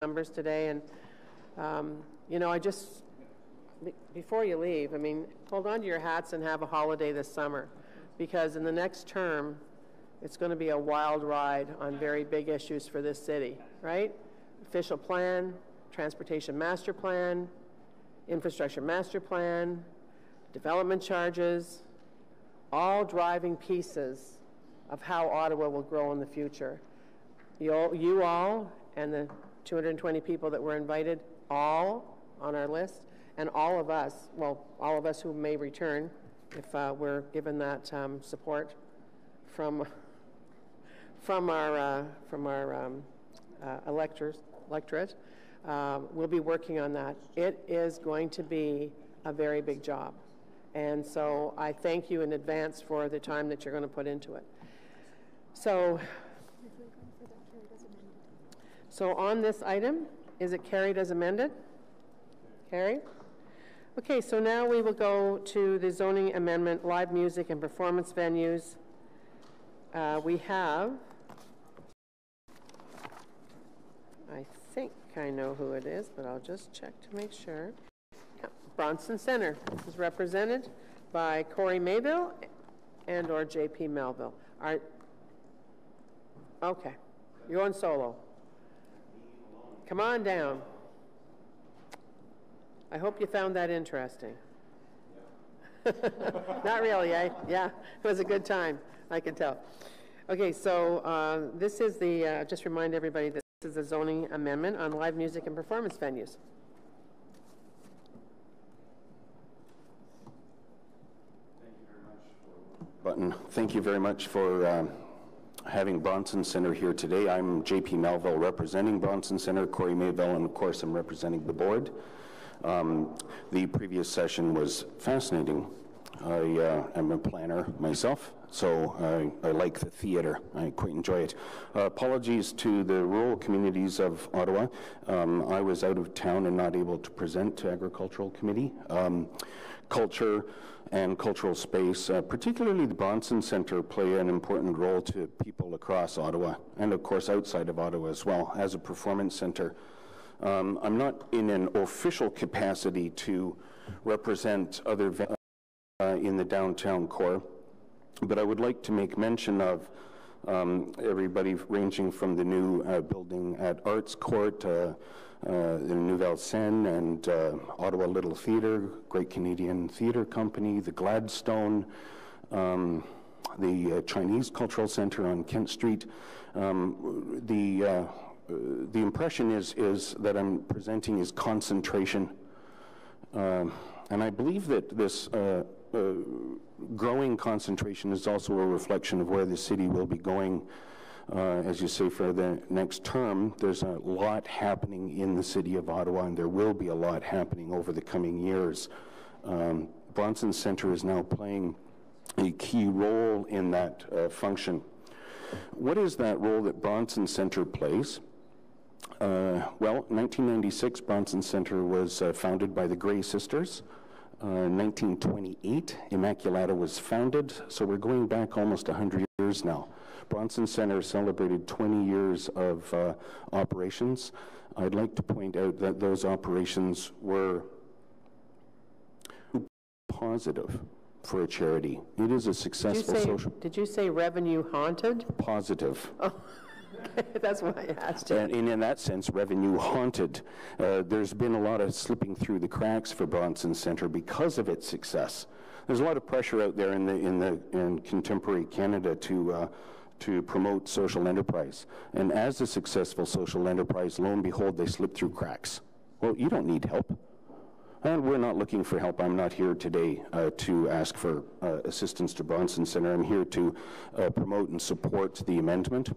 numbers today, and you know, before you leave, I mean, hold on to your hats and have a holiday this summer, because in the next term, it's going to be a wild ride on very big issues for this city, right? Official plan, transportation master plan, infrastructure master plan, development charges, all driving pieces of how Ottawa will grow in the future. You all and the 220 people that were invited, all on our list, and all of us, well, all of us who may return if we're given that support from our electorate, we'll be working on that. It is going to be a very big job. And so I thank you in advance for the time that you're going to put into it. So on this item, is it carried as amended? Carried? Okay, so now we will go to the zoning amendment, live music and performance venues. We have, I think I know who it is, but I'll just check to make sure. Yeah, Bronson Centre is represented by Corey Mayville and or JP Melville. Okay, you're on solo. Come on down. I hope you found that interesting. Not really, eh? Yeah, it was a good time, I can tell. Okay, so this is the, just remind everybody that this is a zoning amendment on live music and performance venues. Thank you very much for having Bronson Centre here today. I'm JP Melville representing Bronson Centre, Corey Mayville, and of course I'm representing the board. The previous session was fascinating. I am a planner myself, so I like the theatre. I quite enjoy it. Apologies to the rural communities of Ottawa. I was out of town and not able to present to Agricultural Committee. Culture and cultural space, particularly the Bronson Centre, play an important role to people across Ottawa and of course outside of Ottawa as well as a performance centre. I'm not in an official capacity to represent other in the downtown core, but I would like to make mention of everybody ranging from the new building at Arts Court, the Nouvelle Scène, and Ottawa Little Theatre, Great Canadian Theatre Company, the Gladstone, the Chinese Cultural Centre on Kent Street. The impression is that I'm presenting is concentration. And I believe that this growing concentration is also a reflection of where the city will be going. As you say, for the next term, there's a lot happening in the city of Ottawa, and there will be a lot happening over the coming years. Bronson Centre is now playing a key role in that function. What is that role that Bronson Centre plays? Well, in 1996, Bronson Centre was founded by the Gray Sisters. In 1928, Immaculata was founded, so we're going back almost 100 years now. Bronson Centre celebrated 20 years of operations. I'd like to point out that those operations were positive for a charity. It is a successful social... Did you say revenue haunted? Positive. Oh. That's why I asked you. And in that sense, revenue haunted. There's been a lot of slipping through the cracks for Bronson Centre because of its success. There's a lot of pressure out there in contemporary Canada to promote social enterprise. And as a successful social enterprise, lo and behold, they slip through cracks. Well, you don't need help. And we're not looking for help. I'm not here today to ask for assistance to Bronson Centre. I'm here to promote and support the amendment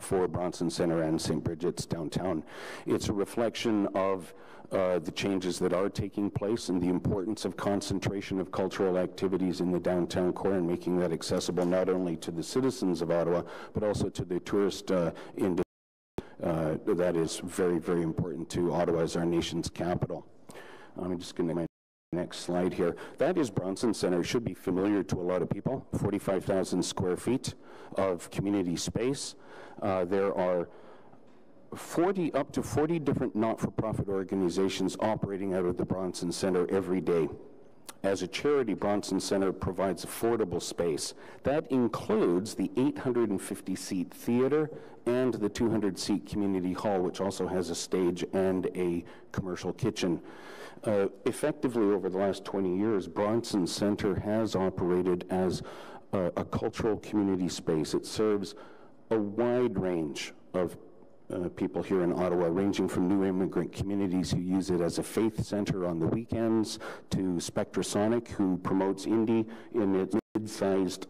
for Bronson Centre and St. Bridget's downtown. It's a reflection of the changes that are taking place and the importance of concentration of cultural activities in the downtown core and making that accessible not only to the citizens of Ottawa, but also to the tourist industry. That is very, very important to Ottawa as our nation's capital. I'm just going to my next slide here. That is Bronson Centre. Should be familiar to a lot of people. 45,000 square feet of community space. There are up to 40 different not-for-profit organizations operating out of the Bronson Centre every day. As a charity, Bronson Centre provides affordable space. That includes the 850-seat theatre and the 200-seat community hall, which also has a stage and a commercial kitchen. Effectively, over the last 20 years, Bronson Centre has operated as a cultural community space. It serves a wide range of people here in Ottawa, ranging from new immigrant communities who use it as a faith center on the weekends, to Spectrasonic, who promotes indie in its mid-sized,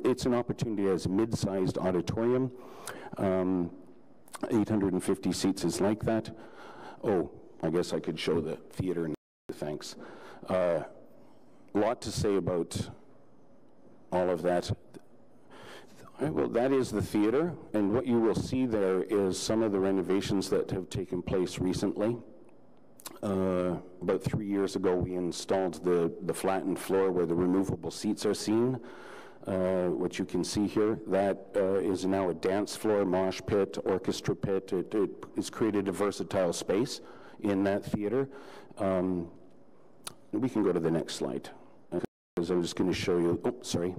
it's an opportunity as a mid-sized auditorium. 850 seats is like that. Oh, I guess I could show the theater, thanks. Lot to say about all of that. Well, that is the theater, and what you will see there is some of the renovations that have taken place recently. About 3 years ago, we installed the flattened floor where the removable seats are seen, what you can see here. That is now a dance floor, mosh pit, orchestra pit. It has created a versatile space in that theater. We can go to the next slide, because I'm just going to show you, oh, sorry.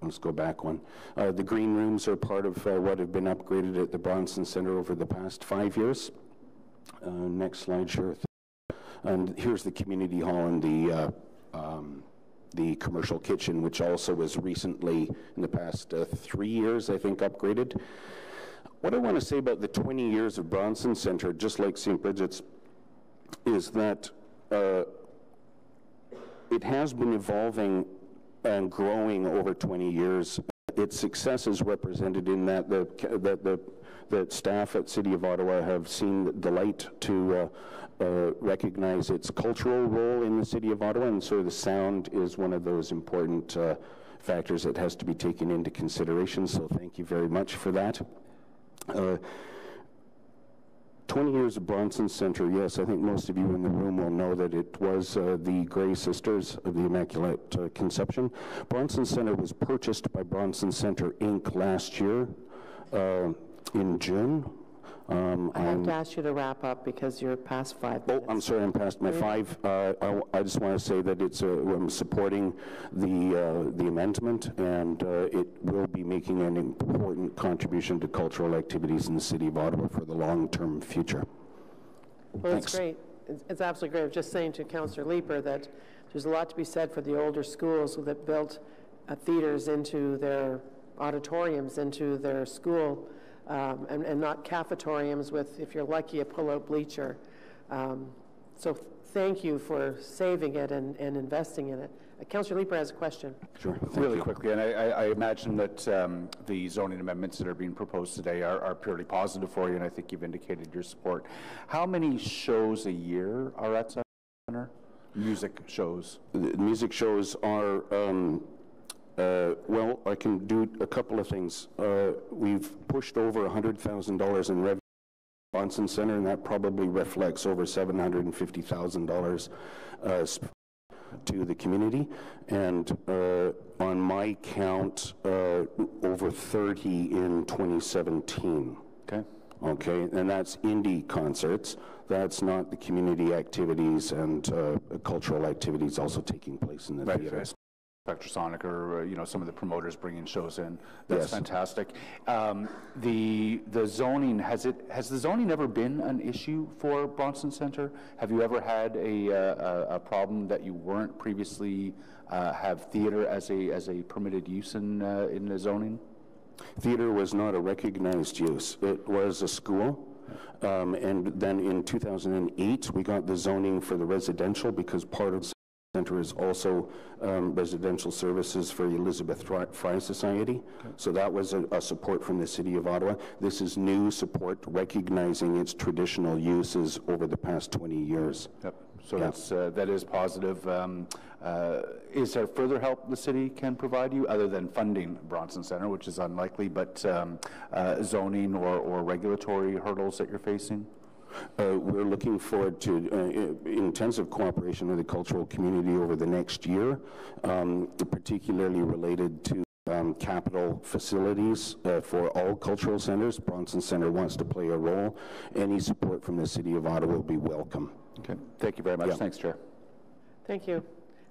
Let's go back one. The green rooms are part of what have been upgraded at the Bronson Centre over the past 5 years. Next slide, sure. And here's the community hall and the commercial kitchen, which also was recently, in the past 3 years, I think, upgraded. What I want to say about the 20 years of Bronson Centre, just like St. Bridget's, is that it has been evolving and growing over 20 years. Its success is represented in that the staff at City of Ottawa have seen the delight to recognize its cultural role in the City of Ottawa, and so the sound is one of those important factors that has to be taken into consideration, so thank you very much for that. 20 years of Bronson Centre, yes, I think most of you in the room will know that it was the Grey Sisters of the Immaculate Conception. Bronson Centre was purchased by Bronson Centre Inc. last year in June. I have to ask you to wrap up because you're past 5 minutes. Oh, I'm sorry, I'm past my 5. I just want to say that I'm supporting the amendment, and it will be making an important contribution to cultural activities in the City of Ottawa for the long-term future. Well, that's great. It's absolutely great. I was just saying to Councillor Leeper that there's a lot to be said for the older schools that built theaters into their auditoriums, into their school, and not cafetoriums with, if you're lucky, a pull-out bleacher. So thank you for saving it and investing in it. Councillor Leeper has a question. Sure. Really quickly, and I imagine that the zoning amendments that are being proposed today are purely positive for you, and I think you've indicated your support. How many shows a year are at Centre? Music shows? The music shows are well, I can do a couple of things. We've pushed over $100,000 in revenue at Bronson Centre, and that probably reflects over $750,000 to the community. And on my count, over 30 in 2017. Okay. Okay, and that's indie concerts. That's not the community activities and cultural activities also taking place in the theater. Spectrasonic, or some of the promoters bringing shows in. That's yes. Fantastic. The zoning, has the zoning ever been an issue for Bronson Centre? Have you ever had a problem that you weren't previously have theater as a permitted use in the zoning? Theater was not a recognized use. It was a school. And then in 2008, we got the zoning for the residential, because part of the Centre is also residential services for Elizabeth Fry Society. Okay. So that was a support from the City of Ottawa. This is new support recognizing its traditional uses over the past 20 years. Yep. So that is positive. Is there further help the city can provide you other than funding Bronson Centre, which is unlikely, but zoning or regulatory hurdles that you're facing? We're looking forward to intensive cooperation with the cultural community over the next year, particularly related to capital facilities for all cultural centers. Bronson Centre wants to play a role. Any support from the City of Ottawa will be welcome. Okay, thank you very much. Yeah. Thanks, Chair. Thank you.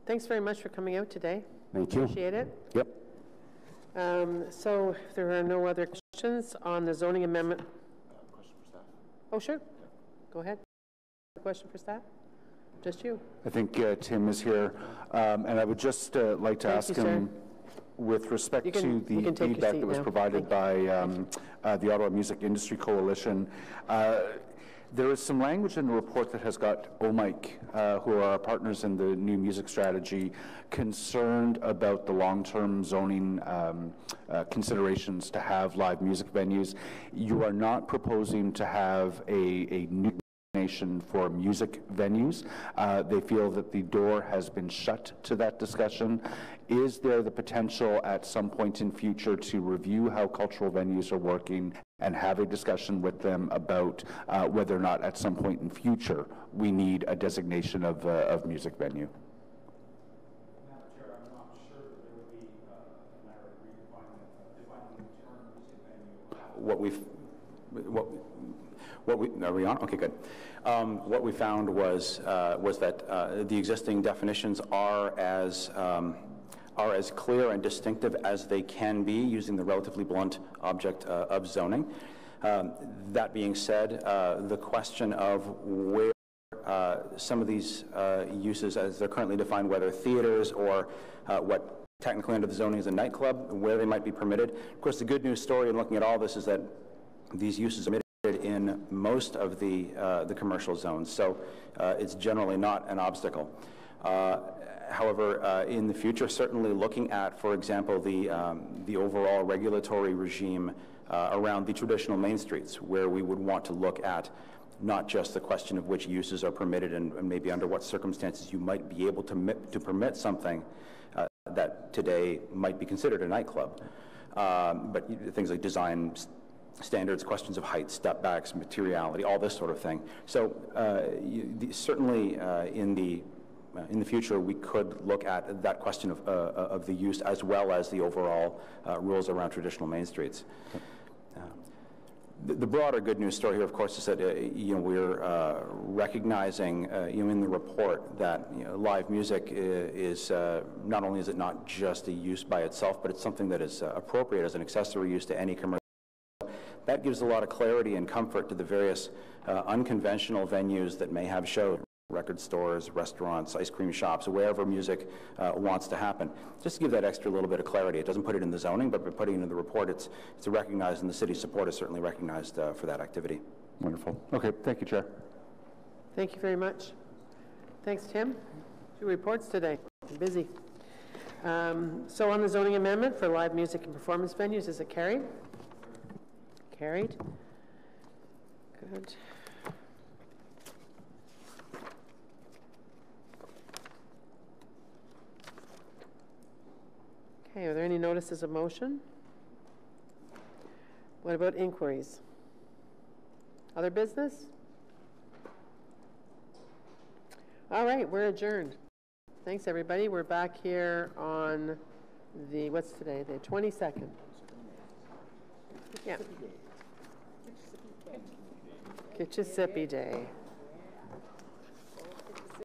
Thanks very much for coming out today. Thank you. Appreciate it. Yep. So if there are no other questions on the zoning amendment. Question for staff. Oh, sure. Go ahead. Question for staff? Just you. I think Tim is here, and I would just like to ask him, with respect to the feedback that was provided by the Ottawa Music Industry Coalition, there is some language in the report that has got OMIC, who are our partners in the new music strategy, concerned about the long-term zoning considerations to have live music venues. You are not proposing to have a new for music venues. They feel that the door has been shut to that discussion. Is there the potential at some point in future to review how cultural venues are working and have a discussion with them about whether or not at some point in future we need a designation of music venue? Madam Chair, I'm not sure that there would be a matter of defining the term music venue. Are we on? Okay, good. What we found was that the existing definitions are as clear and distinctive as they can be using the relatively blunt object of zoning. That being said, the question of where some of these uses as they're currently defined, whether theaters or what technically under the zoning is a nightclub, where they might be permitted. Of course, the good news story in looking at all this is that these uses are permitted in most of the commercial zones, so it's generally not an obstacle. However, in the future, certainly looking at, for example, the overall regulatory regime around the traditional main streets, where we would want to look at not just the question of which uses are permitted and maybe under what circumstances you might be able to permit something that today might be considered a nightclub, but things like design standards, questions of height, step backs, materiality, all this sort of thing. So certainly in the future, we could look at that question of the use as well as the overall rules around traditional main streets. The broader good news story here, of course, is that we're recognizing in the report that live music is not only is it not just a use by itself, but it's something that is appropriate as an accessory use to any commercial. That gives a lot of clarity and comfort to the various unconventional venues that may have shows, record stores, restaurants, ice cream shops, wherever music wants to happen. Just to give that extra little bit of clarity. It doesn't put it in the zoning, but by putting it in the report, it's recognized, and the city's support is certainly recognized for that activity. Wonderful. Okay, thank you, Chair. Thank you very much. Thanks, Tim. 2 reports today. I'm busy. So on the zoning amendment for live music and performance venues, is it carried? Carried. Good. Okay, are there any notices of motion? What about inquiries? Other business? All right, we're adjourned. Thanks, everybody. We're back here on the, what's today? The 22nd. Yeah. Kitchissippi Day.